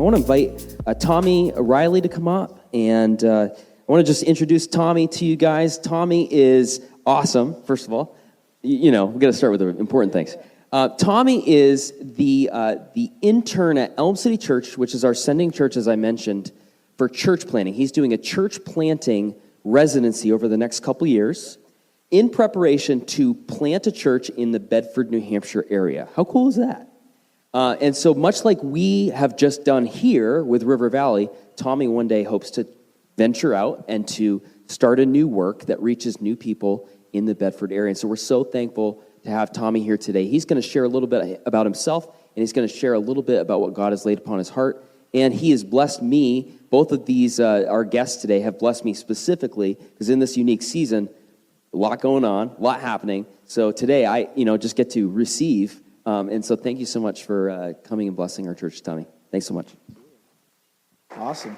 I want to invite Tommy Riley to come up, and I want to just introduce Tommy to you guys. Tommy is awesome, first of all. You know, we've got to start with the important things. Tommy is the intern at Elm City Church, which is our sending church, as I mentioned, for church planting. He's doing a church planting residency over the next couple years in preparation to plant a church in the Bedford, New Hampshire area. How cool is that? And so much like we have just done here with River Valley, Tommy one day hopes to venture out and to start a new work that reaches new people in the Bedford area. And so we're so thankful to have Tommy here today. He's going to share a little bit about himself, and he's going to share a little bit about what God has laid upon his heart. And he has blessed me. Both of these, our guests today, have blessed me specifically because in this unique season, a lot going on, a lot happening. So today I, just get to receive. And so thank you so much for coming and blessing our church, Tommy. Thanks so much. Awesome.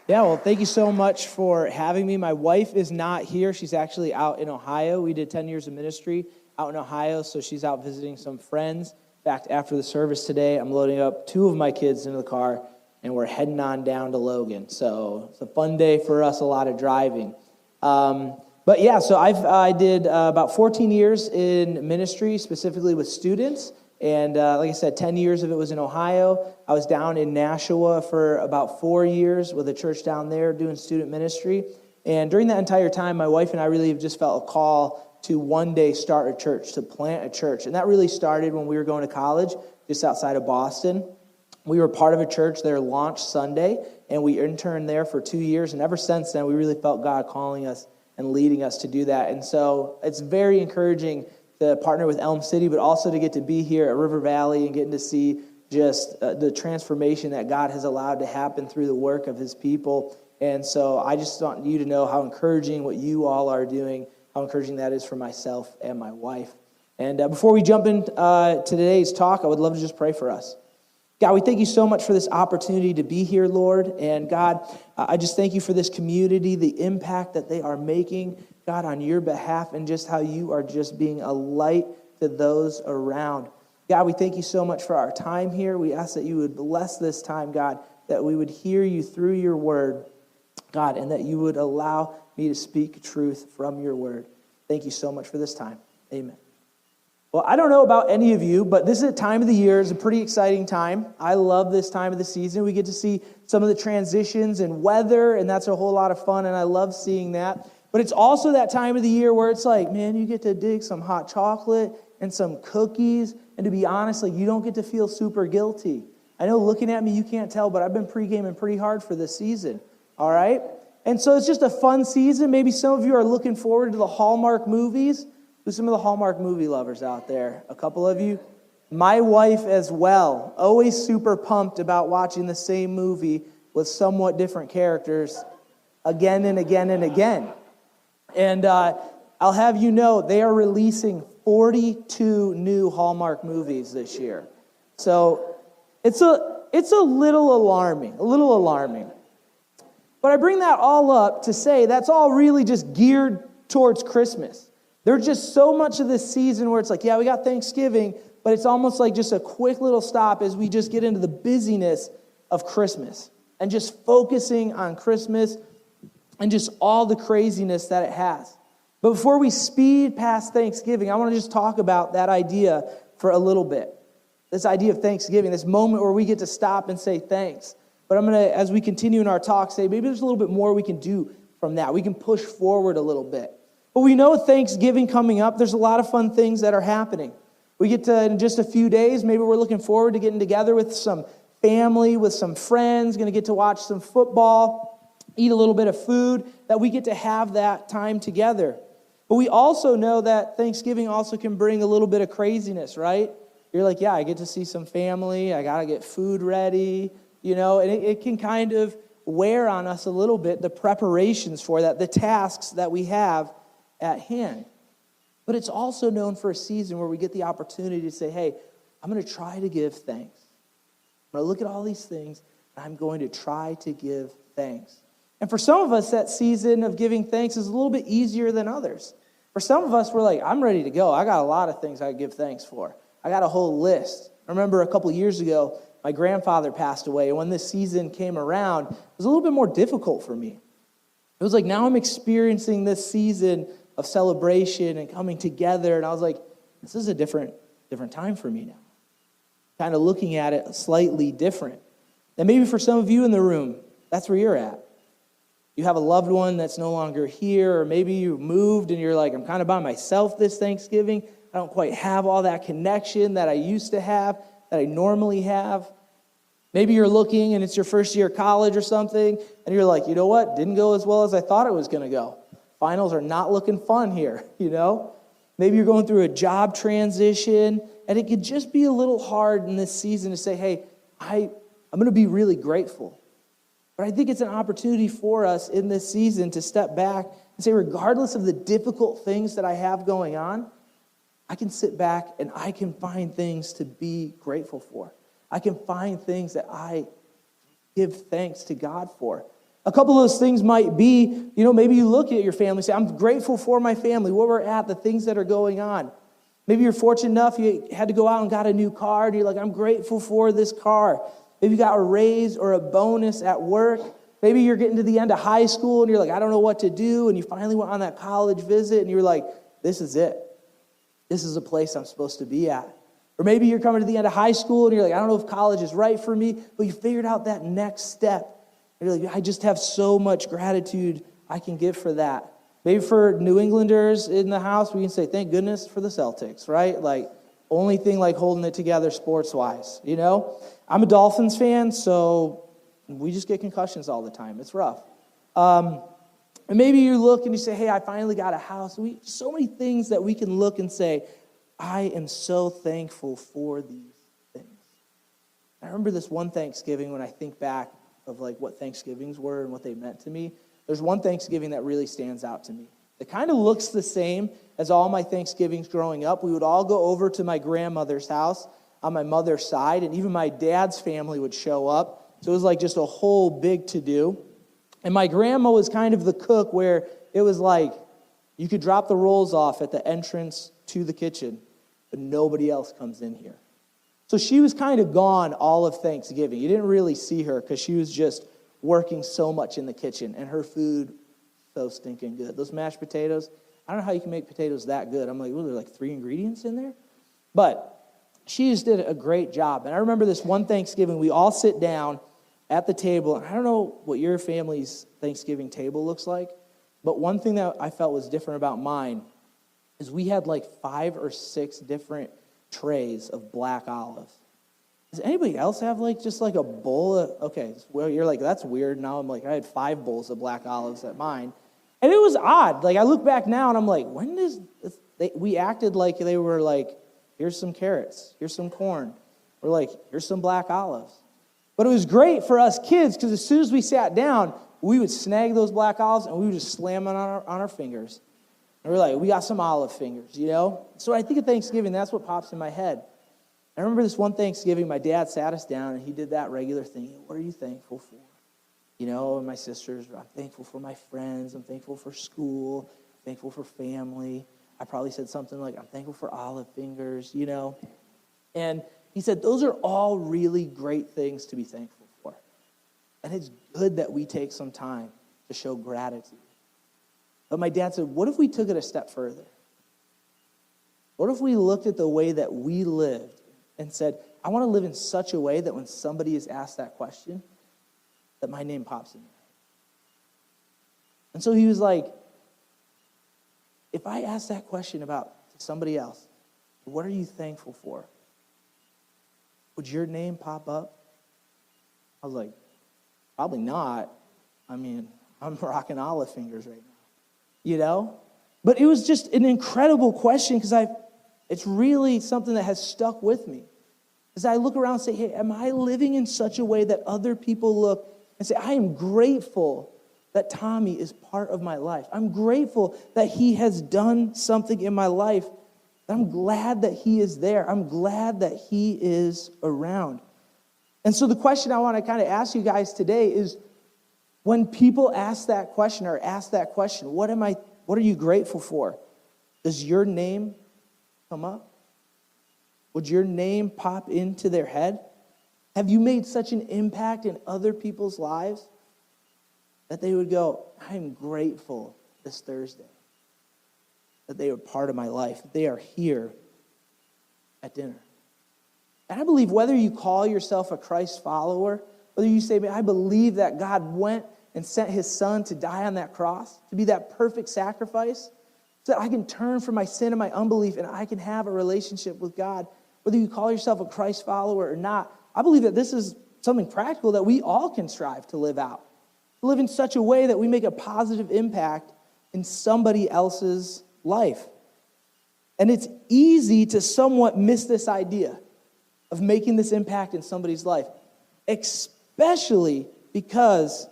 Yeah, well, thank you so much for having me. My wife is not here. She's actually out in Ohio. We did 10 years of ministry out in Ohio, so she's out visiting some friends. In fact, after the service today, I'm loading up 2 of my kids into the car, and we're heading on down to Logan. So it's a fun day for us, a lot of driving. But yeah, so I did about 14 years in ministry, specifically with students. And like I said, 10 years of it was in Ohio. I was down in Nashua for about 4 years with a church down there doing student ministry. And during that entire time, my wife and I really have just felt a call to one day start a church, to plant a church. And that really started when we were going to college just outside of Boston. We were part of a church there Launch Sunday, and we interned there for 2 years. And ever since then, we really felt God calling us and leading us to do that. And so it's very encouraging to partner with Elm City, but also to get to be here at River Valley and getting to see just the transformation that God has allowed to happen through the work of his people. And so I just want you to know how encouraging what you all are doing, how encouraging that is for myself and my wife. And before we jump into today's talk, I would love to just pray for us. God, we thank you so much for this opportunity to be here, Lord. And God, I just thank you for this community, the impact that they are making, God, on your behalf, and just how you are just being a light to those around. God, we thank you so much for our time here. We ask that you would bless this time, God, that we would hear you through your word, God, and that you would allow me to speak truth from your word. Thank you so much for this time. Amen. Well, I don't know about any of you, but this is a time of the year. It's a pretty exciting time. I love this time of the season. We get to see some of the transitions and weather, and that's a whole lot of fun, and I love seeing that. But it's also that time of the year where it's like, man, you get to dig some hot chocolate and some cookies, and to be honest, like, you don't get to feel super guilty. I know looking at me, you can't tell, but I've been pre-gaming pretty hard for this season, all right? And so it's just a fun season. Maybe some of you are looking forward to the Hallmark movies. Who's some of the Hallmark movie lovers out there? A couple of you? My wife as well. Always super pumped about watching the same movie with somewhat different characters again and again and again. And I'll have you know, they are releasing 42 new Hallmark movies this year. So it's a little alarming. But I bring that all up to say that's all really just geared towards Christmas. There's just so much of this season where it's like, yeah, we got Thanksgiving, but it's almost like just a quick little stop as we just get into the busyness of Christmas and just focusing on Christmas and just all the craziness that it has. But before we speed past Thanksgiving, I want to just talk about that idea for a little bit. This idea of Thanksgiving, this moment where we get to stop and say thanks. But I'm going to, as we continue in our talk, say maybe there's a little bit more we can do from that. We can push forward a little bit. But we know with Thanksgiving coming up, there's a lot of fun things that are happening. We get to, in just a few days, maybe we're looking forward to getting together with some family, with some friends, going to get to watch some football, eat a little bit of food, that we get to have that time together. But we also know that Thanksgiving also can bring a little bit of craziness, right? You're like, yeah, I get to see some family, I got to get food ready, and it can kind of wear on us a little bit, the preparations for that, the tasks that we have at hand. But it's also known for a season where we get the opportunity to say, hey, I'm going to try to give thanks. I'm going to look at all these things, and I'm going to try to give thanks. And for some of us, that season of giving thanks is a little bit easier than others. For some of us, we're like, I'm ready to go. I got a lot of things I give thanks for. I got a whole list. I remember a couple years ago, my grandfather passed away. And when this season came around, it was a little bit more difficult for me. It was like now I'm experiencing this season of celebration and coming together. And I was like, this is a different time for me now. Kind of looking at it slightly different. And maybe for some of you in the room, that's where you're at. You have a loved one that's no longer here, or maybe you moved and you're like, I'm kind of by myself this Thanksgiving. I don't quite have all that connection that I used to have, that I normally have. Maybe you're looking and it's your first year of college or something, and you're like, you know what? Didn't go as well as I thought it was going to go. Finals are not looking fun here, you know? Maybe you're going through a job transition, and it could just be a little hard in this season to say, hey, I'm going to be really grateful. But I think it's an opportunity for us in this season to step back and say, regardless of the difficult things that I have going on, I can sit back and I can find things to be grateful for. I can find things that I give thanks to God for. A couple of those things might be, maybe you look at your family and say, I'm grateful for my family, where we're at, the things that are going on. Maybe you're fortunate enough, you had to go out and got a new car, and you're like, I'm grateful for this car. Maybe you got a raise or a bonus at work. Maybe you're getting to the end of high school, and you're like, I don't know what to do, and you finally went on that college visit, and you're like, this is it. This is a place I'm supposed to be at. Or maybe you're coming to the end of high school, and you're like, I don't know if college is right for me, but you figured out that next step. And you're like, I just have so much gratitude I can give for that. Maybe for New Englanders in the house, we can say, thank goodness for the Celtics, right? Like, only thing like holding it together sports-wise, I'm a Dolphins fan, so we just get concussions all the time. It's rough. And maybe you look and you say, hey, I finally got a house. So many things that we can look and say, I am so thankful for these things. I remember this one Thanksgiving when I think back of like what Thanksgivings were and what they meant to me. There's one Thanksgiving that really stands out to me. It kind of looks the same as all my Thanksgivings growing up. We would all go over to my grandmother's house on my mother's side, and even my dad's family would show up. So it was like just a whole big to-do. And my grandma was kind of the cook where it was like you could drop the rolls off at the entrance to the kitchen, but nobody else comes in here. So she was kind of gone all of Thanksgiving. You didn't really see her because she was just working so much in the kitchen, and her food so stinking good. Those mashed potatoes, I don't know how you can make potatoes that good. I'm like, well, there are like 3 ingredients in there? But she just did a great job. And I remember this one Thanksgiving, we all sit down at the table, and I don't know what your family's Thanksgiving table looks like, but one thing that I felt was different about mine is we had like 5 or 6 different trays of black olives. Does anybody else have like just like a bowl of, okay, well, you're like, that's weird. Now I'm like, I had 5 bowls of black olives at mine. And it was odd. Like I look back now and I'm like, when does we acted like they were like, here's some carrots, here's some corn. We're like, here's some black olives. But it was great for us kids because as soon as we sat down, we would snag those black olives and we would just slam them on our fingers. And we're like, we got some olive fingers, So I think of Thanksgiving, that's what pops in my head. I remember this one Thanksgiving, my dad sat us down and he did that regular thing. What are you thankful for? And my sisters, I'm thankful for my friends. I'm thankful for school. I'm thankful for family. I probably said something like, I'm thankful for olive fingers, And he said, those are all really great things to be thankful for. And it's good that we take some time to show gratitude. But my dad said, what if we took it a step further? What if we looked at the way that we lived and said, I want to live in such a way that when somebody is asked that question, that my name pops in there. And so he was like, if I ask that question about somebody else, what are you thankful for? Would your name pop up? I was like, probably not. I mean, I'm rocking olive fingers right now, But it was just an incredible question because it's really something that has stuck with me. As I look around and say, hey, am I living in such a way that other people look and say, I am grateful that Tommy is part of my life. I'm grateful that he has done something in my life. I'm glad that he is there. I'm glad that he is around. And so the question I want to kind of ask you guys today is, when people ask that question, what are you grateful for? Does your name come up? Would your name pop into their head? Have you made such an impact in other people's lives that they would go, I'm grateful this Thursday that they were part of my life, that they are here at dinner. And I believe whether you call yourself a Christ follower, whether you say, I believe that God went and sent his son to die on that cross, to be that perfect sacrifice, so that I can turn from my sin and my unbelief and I can have a relationship with God. Whether you call yourself a Christ follower or not, I believe that this is something practical that we all can strive to live out. To live in such a way that we make a positive impact in somebody else's life. And it's easy to somewhat miss this idea of making this impact in somebody's life, especially because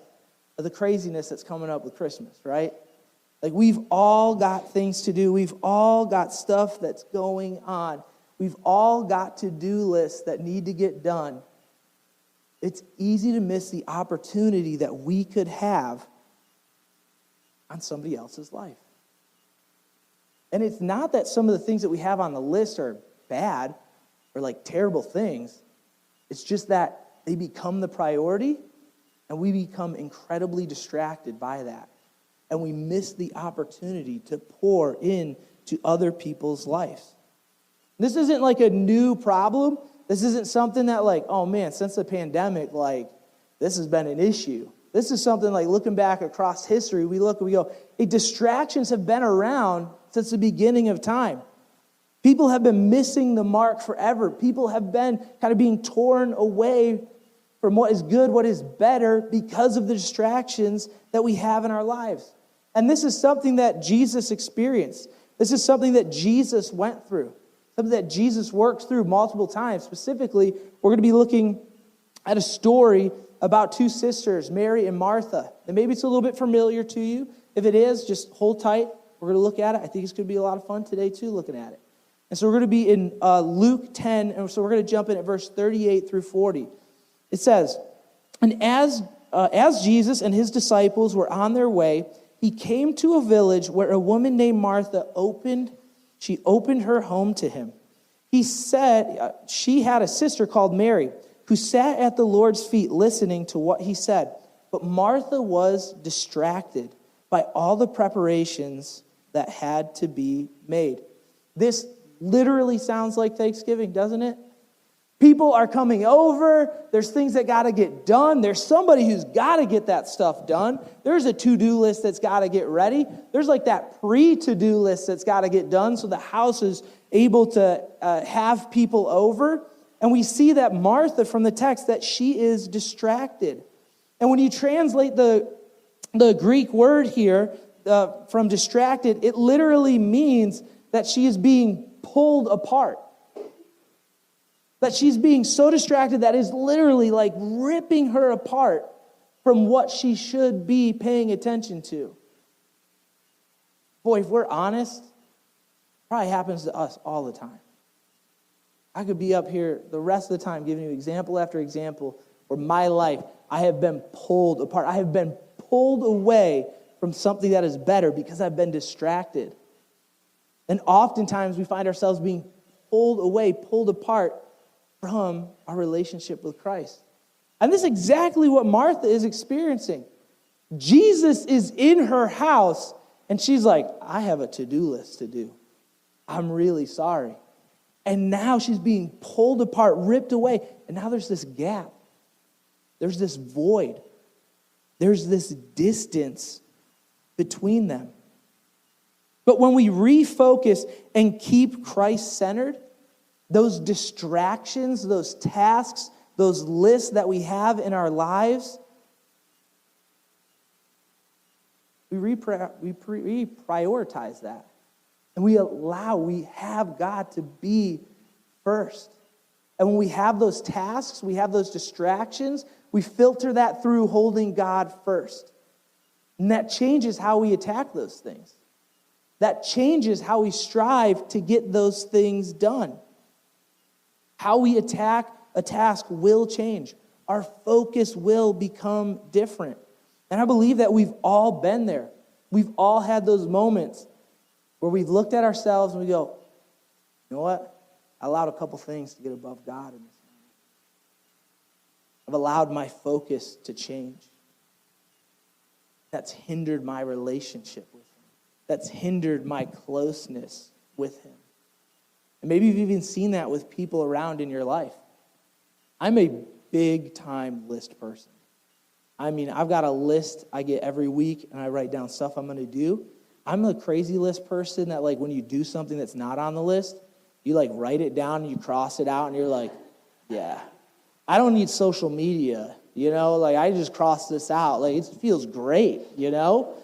of the craziness that's coming up with Christmas, right? Like, we've all got things to do. We've all got stuff that's going on. We've all got to-do lists that need to get done. It's easy to miss the opportunity that we could have on somebody else's life. And it's not that some of the things that we have on the list are bad or like terrible things. It's just that they become the priority and we become incredibly distracted by that. And we miss the opportunity to pour into other people's lives. This isn't like a new problem. This isn't something that like, oh man, since the pandemic, like this has been an issue. This is something like looking back across history, we look and we go, hey, distractions have been around since the beginning of time. People have been missing the mark forever. People have been kind of being torn away from what is good, what is better, because of the distractions that we have in our lives. And this is something that Jesus experienced. This is something that Jesus went through, something that Jesus worked through multiple times. Specifically, we're going to be looking at a story about two sisters, Mary and Martha. And maybe it's a little bit familiar to you. If it is, just hold tight. We're going to look at it. I think it's going to be a lot of fun today, too, looking at it. And so we're going to be in Luke 10, and so we're going to jump in at verse 38 through 40. It says, and as Jesus and his disciples were on their way, he came to a village where a woman named Martha opened her home to him. He said she had a sister called Mary who sat at the Lord's feet listening to what he said. But Martha was distracted by all the preparations that had to be made. This literally sounds like Thanksgiving, doesn't it? People are coming over. There's things that got to get done. There's somebody who's got to get that stuff done. There's a to-do list that's got to get ready. There's like that pre-to-do list that's got to get done so the house is able to have people over. And we see that Martha from the text, that she is distracted. And when you translate the Greek word here from distracted, it literally means that she is being pulled apart. That she's being so distracted that is literally like ripping her apart from what she should be paying attention to. Boy, if we're honest, it probably happens to us all the time. I could be up here the rest of the time giving you example after example where my life, I have been pulled apart. I have been pulled away from something that is better because I've been distracted. And oftentimes we find ourselves being pulled away, pulled apart from our relationship with Christ. And this is exactly what Martha is experiencing. Jesus is in her house, and she's like, I have a to-do list to do. I'm really sorry. And now she's being pulled apart, ripped away, and now there's this gap. There's this void. There's this distance between them. But when we refocus and keep Christ-centered, those distractions, those tasks, those lists that we have in our lives, we reprioritize that. And we have God to be first. And when we have those tasks, we have those distractions, we filter that through holding God first. And that changes how we attack those things. That changes how we strive to get those things done. How we attack a task will change. Our focus will become different. And I believe that we've all been there. We've all had those moments where we've looked at ourselves and we go, you know what? I allowed a couple things to get above God in this moment. I've allowed my focus to change. That's hindered my relationship with him. That's hindered my closeness with him. And maybe you've even seen that with people around in your life. I'm a big-time list person. I mean, I've got a list I get every week, and I write down stuff I'm going to do. I'm a crazy list person that, like, when you do something that's not on the list, you, like, write it down, and you cross it out, and you're like, yeah. I don't need social media, you know? Like, I just crossed this out. Like, it feels great, you know?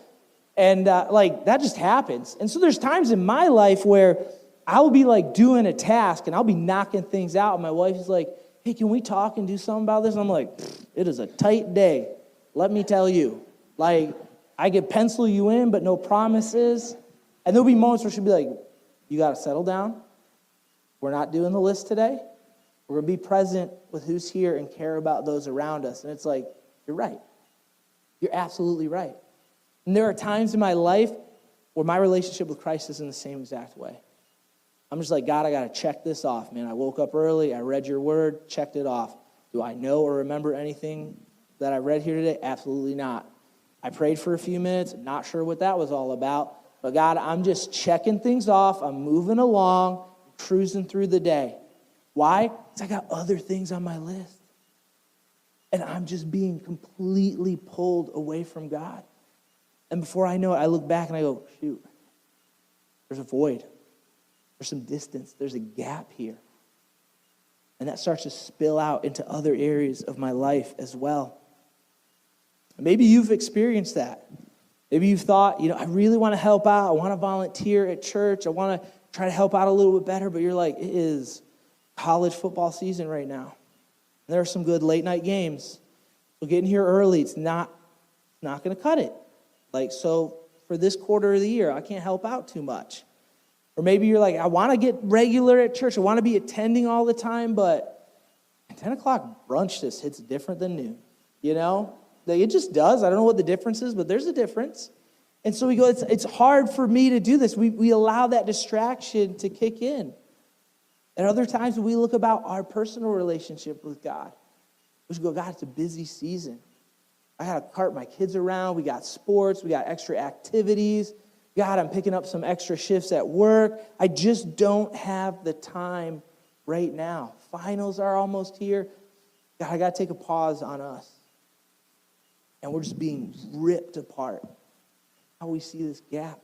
And, like, that just happens. And so there's times in my life where I'll be, like, doing a task, and I'll be knocking things out, and my wife is like, hey, can we talk and do something about this? And I'm like, it is a tight day. Let me tell you. Like, I could pencil you in, but no promises. And there'll be moments where she'll be like, you got to settle down. We're not doing the list today. We're going to be present with who's here and care about those around us. And it's like, you're right. You're absolutely right. And there are times in my life where my relationship with Christ is in the same exact way. I'm just like, God, I got to check this off, man. I woke up early. I read your word, checked it off. Do I know or remember anything that I read here today? Absolutely not. I prayed for a few minutes. Not sure what that was all about. But God, I'm just checking things off. I'm moving along, cruising through the day. Why? Because I got other things on my list. And I'm just being completely pulled away from God. And before I know it, I look back and I go, shoot, there's a void. There's some distance. There's a gap here. And that starts to spill out into other areas of my life as well. Maybe you've experienced that. Maybe you've thought, I really want to help out. I want to volunteer at church. I want to try to help out a little bit better. But you're like, it is college football season right now. And there are some good late night games. So getting here early, it's not going to cut it. So for this quarter of the year, I can't help out too much. Or maybe you're like, I want to get regular at church. I want to be attending all the time, but 10 o'clock brunch just hits different than noon. It just does. I don't know what the difference is, but there's a difference. And so we go, it's hard for me to do this. We allow that distraction to kick in. At other times, when we look about our personal relationship with God, we just go, God, it's a busy season. I got to cart my kids around. We got sports. We got extra activities. God, I'm picking up some extra shifts at work. I just don't have the time right now. Finals are almost here. God, I got to take a pause on us. And we're just being ripped apart. How we see this gap,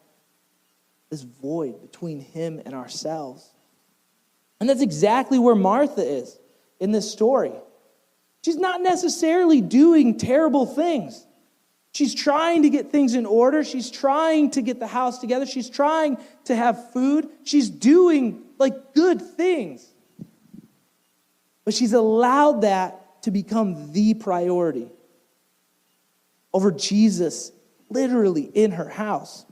this void between him and ourselves. And that's exactly where Martha is in this story. She's not necessarily doing terrible things. She's trying to get things in order. She's trying to get the house together. She's trying to have food. She's doing good things. But she's allowed that to become the priority over Jesus literally in her house.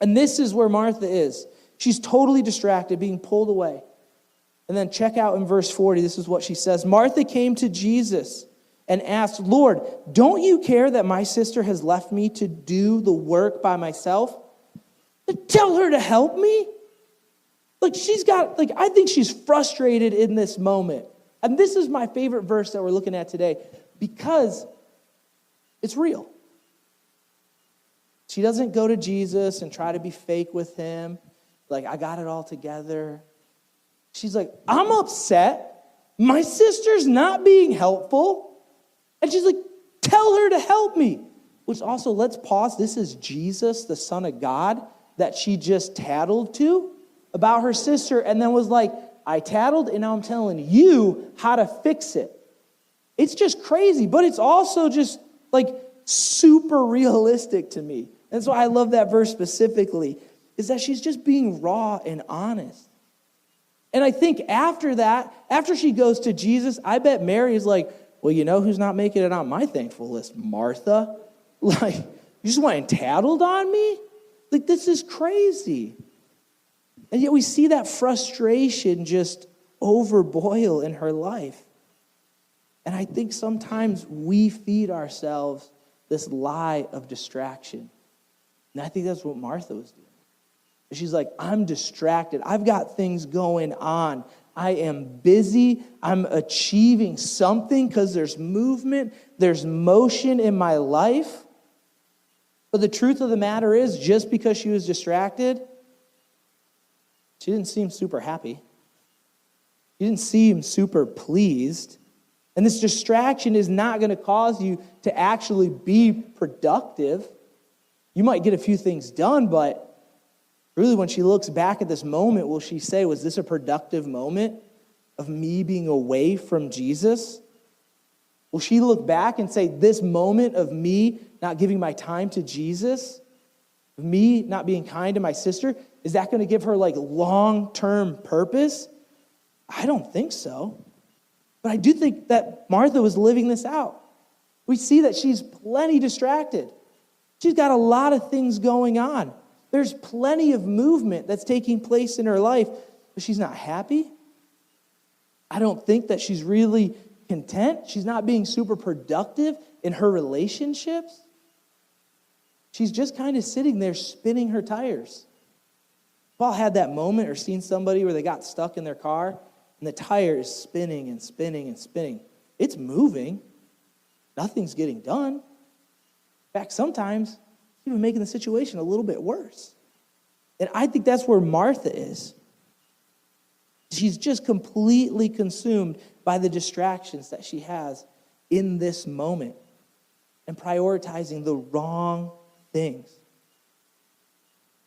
And this is where Martha is. She's totally distracted, being pulled away. And then check out in verse 40, this is what she says. Martha came to Jesus and asked, Lord, don't you care that my sister has left me to do the work by myself? Tell her to help me? I think she's frustrated in this moment. And this is my favorite verse that we're looking at today because it's real. She doesn't go to Jesus and try to be fake with him. I got it all together. She's like, I'm upset. My sister's not being helpful. And she's like, tell her to help me. Which also, let's pause. This is Jesus, the Son of God, that she just tattled to about her sister and then was like, I tattled and now I'm telling you how to fix it. It's just crazy, but it's also just super realistic to me. And so I love that verse specifically, is that she's just being raw and honest. And I think after that, after she goes to Jesus, I bet Mary is like, well, you know who's not making it on my thankful list? Martha. You just went and tattled on me? This is crazy. And yet we see that frustration just overboil in her life. And I think sometimes we feed ourselves this lie of distraction. And I think that's what Martha was doing. She's like, I'm distracted. I've got things going on. I am busy. I'm achieving something because there's movement, there's motion in my life. But the truth of the matter is, just because she was distracted, she didn't seem super happy. She didn't seem super pleased. And this distraction is not going to cause you to actually be productive. You might get a few things done, but really when she looks back at this moment, will she say, was this a productive moment of me being away from Jesus? Will she look back and say, this moment of me not giving my time to Jesus, of me not being kind to my sister, is that going to give her like long-term purpose? I don't think so. But I do think that Martha was living this out. We see that she's plenty distracted. She's got a lot of things going on. There's plenty of movement that's taking place in her life, but she's not happy. I don't think that she's really content. She's not being super productive in her relationships. She's just kind of sitting there spinning her tires. We've all had that moment or seen somebody where they got stuck in their car and the tire is spinning and spinning and spinning. It's moving. Nothing's getting done. In fact, sometimes it's even making the situation a little bit worse. And I think that's where Martha is. She's just completely consumed by the distractions that she has in this moment and prioritizing the wrong things.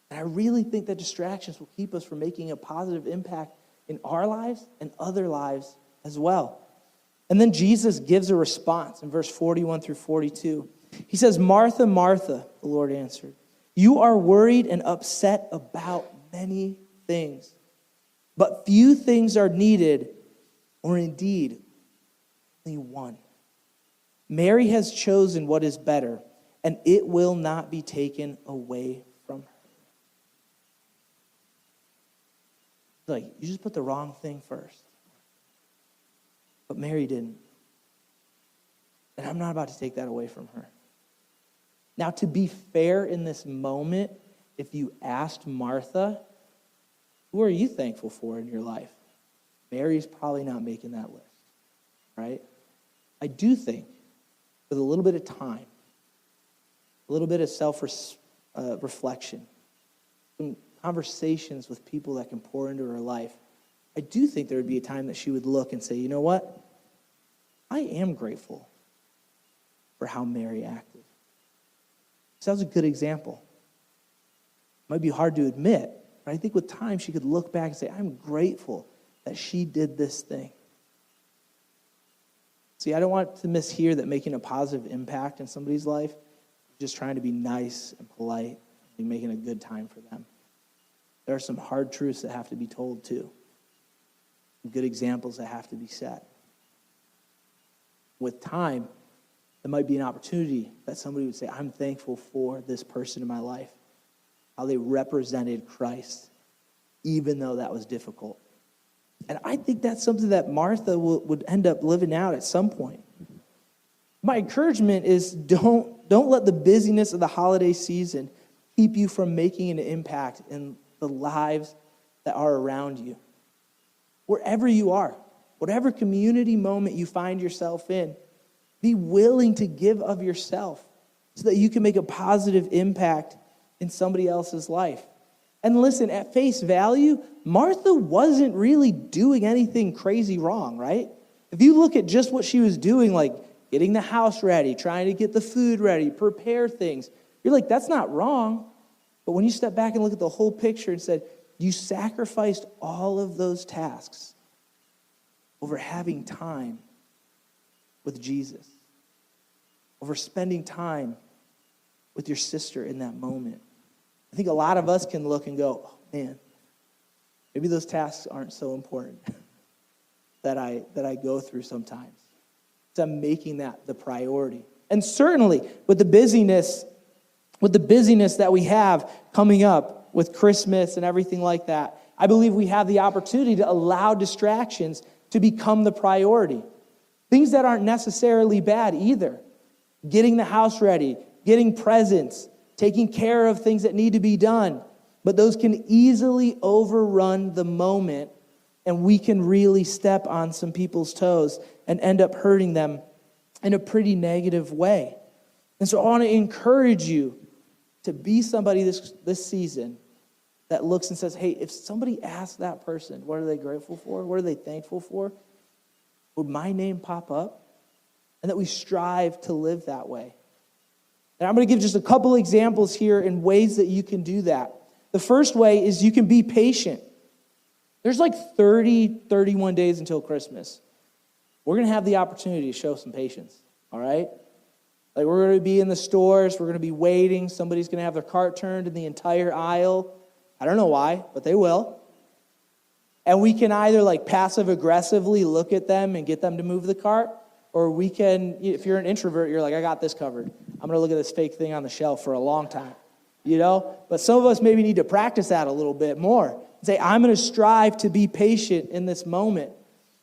And I really think that distractions will keep us from making a positive impact in our lives and other lives as well. And then Jesus gives a response in verse 41 through 42. He says, Martha, Martha, the Lord answered, you are worried and upset about many things, but few things are needed, or indeed, only one. Mary has chosen what is better, and it will not be taken away from her. Like, you just put the wrong thing first. But Mary didn't. And I'm not about to take that away from her. Now, to be fair in this moment, if you asked Martha, who are you thankful for in your life? Mary's probably not making that list, right? I do think with a little bit of time, a little bit of self-reflection, some conversations with people that can pour into her life, I do think there would be a time that she would look and say, you know what? I am grateful for how Mary acted. So that was a good example. It might be hard to admit, but I think with time she could look back and say, I'm grateful that she did this thing. See, I don't want to mishear that making a positive impact in somebody's life is just trying to be nice and polite and making a good time for them. There are some hard truths that have to be told too. Some good examples that have to be set. With time, there might be an opportunity that somebody would say, I'm thankful for this person in my life, how they represented Christ, even though that was difficult. And I think that's something that Martha would end up living out at some point. My encouragement is don't let the busyness of the holiday season keep you from making an impact in the lives that are around you. Wherever you are, whatever community moment you find yourself in, be willing to give of yourself so that you can make a positive impact in somebody else's life. And listen, at face value, Martha wasn't really doing anything crazy wrong, right? If you look at just what she was doing, like getting the house ready, trying to get the food ready, prepare things, you're like, that's not wrong. But when you step back and look at the whole picture and said, you sacrificed all of those tasks over having time with Jesus, over spending time with your sister in that moment. I think a lot of us can look and go, oh, man, maybe those tasks aren't so important that I go through sometimes. So I'm making that the priority. And certainly with the busyness that we have coming up with Christmas and everything like that, I believe we have the opportunity to allow distractions to become the priority. Things that aren't necessarily bad either. Getting the house ready, getting presents, taking care of things that need to be done. But those can easily overrun the moment And we can really step on some people's toes and end up hurting them in a pretty negative way. And so I want to encourage you to be somebody this season that looks and says, hey, if somebody asks that person, what are they grateful for? What are they thankful for? Would my name pop up? And that we strive to live that way. And I'm going to give just a couple examples here in ways that you can do that. The first way is you can be patient. There's like 31 days until Christmas. We're going to have the opportunity to show some patience, all right? Like we're going to be in the stores, we're going to be waiting, somebody's going to have their cart turned in the entire aisle. I don't know why, but they will. And we can either like passive aggressively look at them and get them to move the cart, or we can, if you're an introvert, you're like, I got this covered. I'm going to look at this fake thing on the shelf for a long time, you know? But some of us maybe need to practice that a little bit more. And say, I'm going to strive to be patient in this moment.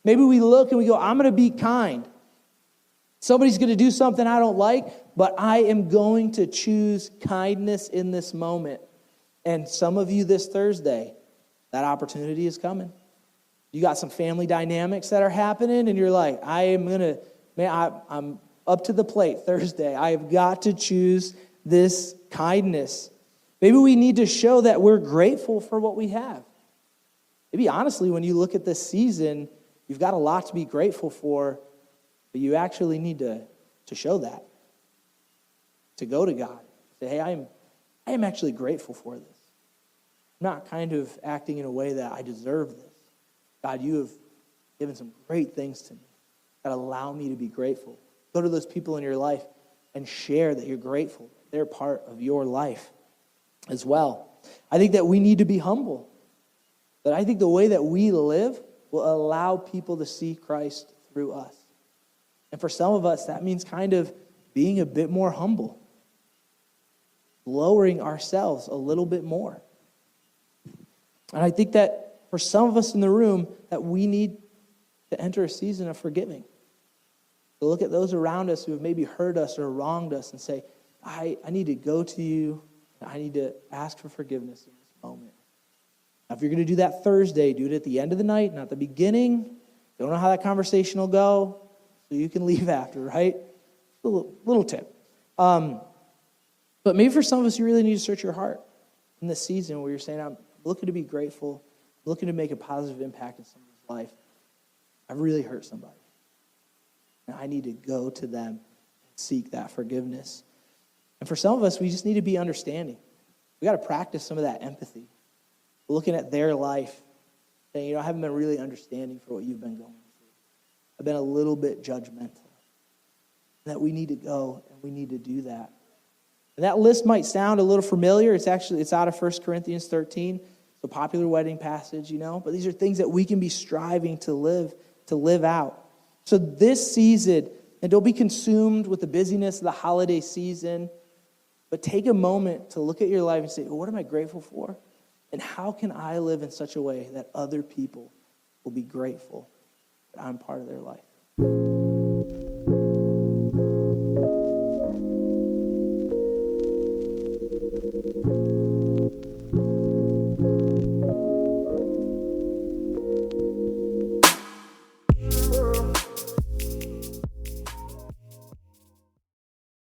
Maybe we look and we go, I'm going to be kind. Somebody's going to do something I don't like, but I am going to choose kindness in this moment. And some of you this Thursday, that opportunity is coming. You got some family dynamics that are happening, and you're like, I'm up to the plate Thursday. I have got to choose this kindness. Maybe we need to show that we're grateful for what we have. Maybe honestly, when you look at this season, you've got a lot to be grateful for, but you actually need to show that. To go to God. Say, hey, I am actually grateful for this. I'm not kind of acting in a way that I deserve this. God, you have given some great things to me that allow me to be grateful. Go to those people in your life and share that you're grateful. They're part of your life as well. I think that we need to be humble. But I think the way that we live will allow people to see Christ through us. And for some of us, that means kind of being a bit more humble. Lowering ourselves a little bit more. And I think that for some of us in the room, that we need to enter a season of forgiving. To look at those around us who have maybe hurt us or wronged us and say, I need to go to you, and I need to ask for forgiveness in this moment. Now, if you're going to do that Thursday, do it at the end of the night, not the beginning. Don't know how that conversation will go, so you can leave after, right? A little tip. But maybe for some of us, you really need to search your heart in this season where you're saying, I'm looking to be grateful, looking to make a positive impact in somebody's life. I've really hurt somebody. And I need to go to them and seek that forgiveness. And for some of us, we just need to be understanding. We got to practice some of that empathy. Looking at their life, saying, I haven't been really understanding for what you've been going through. I've been a little bit judgmental. And that we need to go and we need to do that. And that list might sound a little familiar. It's out of 1 Corinthians 13. It's a popular wedding passage, but these are things that we can be striving to live out. So this season, and don't be consumed with the busyness of the holiday season, but take a moment to look at your life and say, what am I grateful for? And how can I live in such a way that other people will be grateful that I'm part of their life?